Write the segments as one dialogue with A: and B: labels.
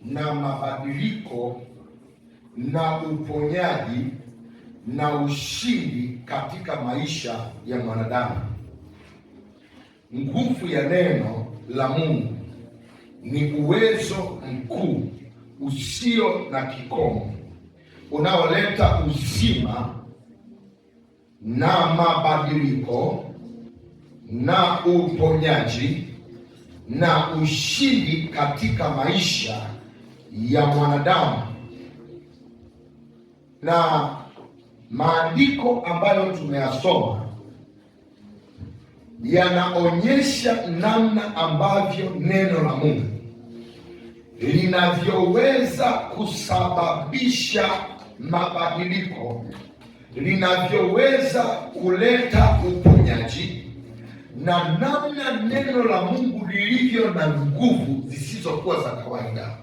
A: na mabadiliko na uponyaji na ushindi katika maisha ya mwanadamu. Nguvu ya neno la Mungu ni uwezo mkuu usio na kikomo unaoleta uzima na mabadiliko na uponyaji na ushindi katika maisha ya mwanadamu. Na maandiko ambayo tumeyasoma yanaonyesha namna ambavyo neno la Mungu linavyoweza kusababisha mabadiliko, linavyoweza kuleta uponyaji, na namna neno la Mungu lilivyo na nguvu zisizokuwa za kawaida.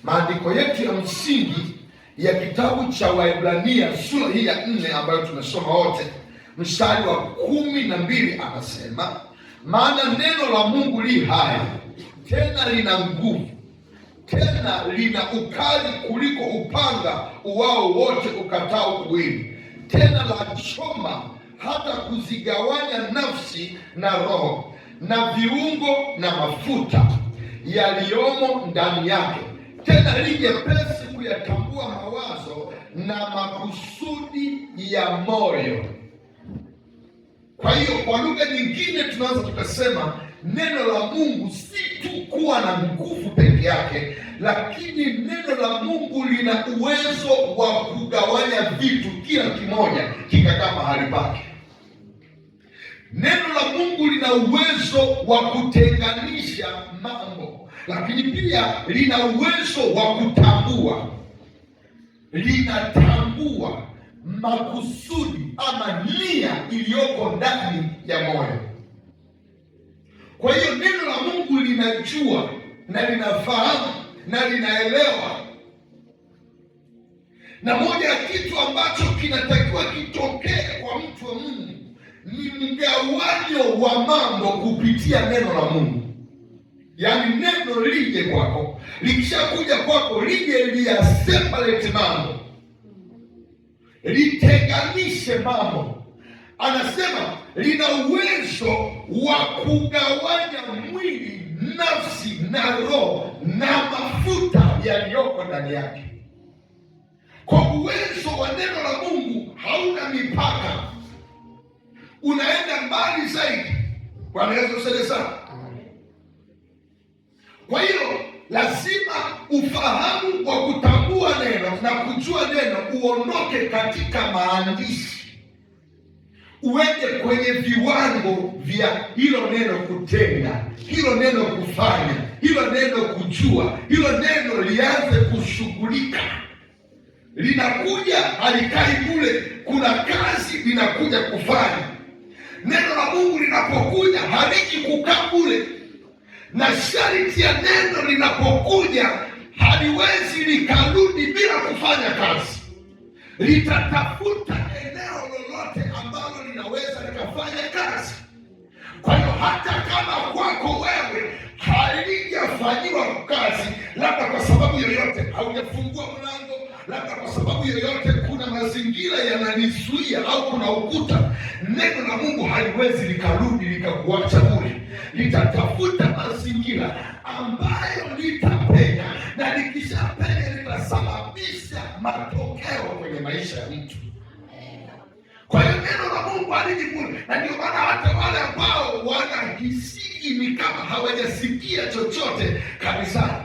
A: Maandiko yetu ya msingi ya kitabu cha Waebrania sura hii ya 4 ambayo tumesoma wote, mstari wa 12 anasema, maana neno la Mungu li hai, tena lina nguvu, tena lina ukali kuliko upanga uwao wote ukatao kuwili, tena la choma hata kuzigawanya nafsi na roho na viungo na mafuta yaliyomo ndani yake, tena li jepesi kuyatambua mawazo na makusudi ya moyo. Kwa hiyo kwa lugha nyingine tunaweza tukasema neno la Mungu si tu kuwa na nguvu peke yake, lakini neno la Mungu lina uwezo wa kugawanya vitu, kila kimoja kikakaa mahali pake. Neno la Mungu lina uwezo wa kutenganisha mambo, lakini pia lina uwezo wa kutambua. Linatambua makusudi ama nia iliyoko ndani ya moyo. Kwa hiyo neno la Mungu linajua na linafahamu na linaelewa. Na moja ya kitu ambacho kinatakiwa kitokee kwa mtu wa Mungu ni mgawanyo wa mambo kupitia neno la Mungu. Yaani neno lije kwako, likishakuja kwako lije separate mambo, litenganishe mambo. Anasema lina uwezo wa kugawanya mwili, nafsi na roho na mafuta yaliyoko ndani yake. Kwa uwezo wa neno la Mungu hauna mipaka, unaenda mbali zaidi. Bwana Yesu asifiwe sana. Kwa hiyo lazima ufahamu wa kutambua neno na kujua neno uondoke katika maandishi, uende kwenye viwango vya hilo neno kutenda, hilo neno kufanya, hilo neno kujua, hilo neno lianze kushughulika. Linakuja halikai bure, kuna kazi linakuja kufanya. Neno la Mungu linapokuja haliji kukaa bure, na sharti ya neno linapokuja haliwezi likarudi bila kufanya kazi. Litatafuta eneo lolote ambalo linaweza likafanya kazi. Kwa hiyo hata kama kwako wewe halijafanyiwa kazi, labda kwa sababu yoyote haujafungua mlango, labda kwa sababu yoyote kuna mazingira yananizuia au kuna ukuta, neno la Mungu haliwezi likarudi likakuacha bure. Litatafuta mazingira ambayo litapenya, na likishapenya litasababisha matokeo kwenye maisha ya mtu. Kwa hiyo neno la Mungu haliji bure, na ndio maana hata wale ambao wanahisi ni kama hawajasikia chochote kanisani,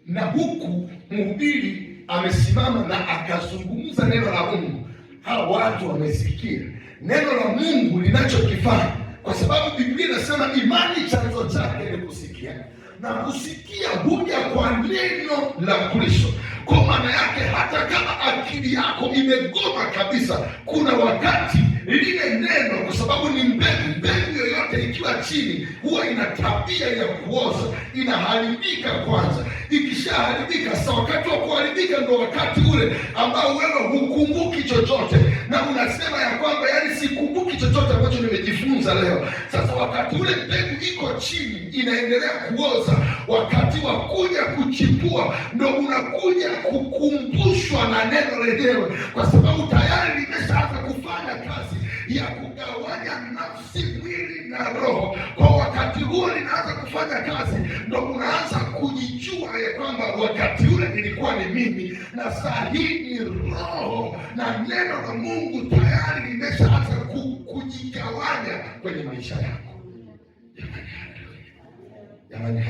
A: na huku mhubiri amesimama na akazungumza neno la Mungu, hao watu wamesikia neno la Mungu linachokifanya, kwa sababu Biblia inasema imani chanzo chake ni kusikia, na kusikia huja kwa neno la Kristo. Kwa maana yake hata kama akili yako imegoma kabisa, kuna wakati lile neno, kwa sababu ni mbegu yoyote ikiwa chini huwa ina tabia ya kuoza, inaharibika kwanza. Ikishaharibika sasa, wakati wa kuharibika ndo wakati ule ambao wewe hukumbuki chochote na unasema ya kwamba yani sikumbuki chochote ambacho nimejifunza leo. Sasa wakati ule mbegu iko chini inaendelea kuoza, wakati wa kuja kuchipua ndo unakuja kukumbushwa na neno lenyewe, kwa sababu tayari limeshaanza kufanya kazi ya kugawanya nafsi, mwili na roho. Kwa wakati huo linaanza kufanya kazi, ndo unaanza kujijua ya kwamba wakati ule nilikuwa ni mimi, na saa hii ni roho na neno la Mungu tayari limeshaanza kujigawanya kwenye maisha yako. Jamani,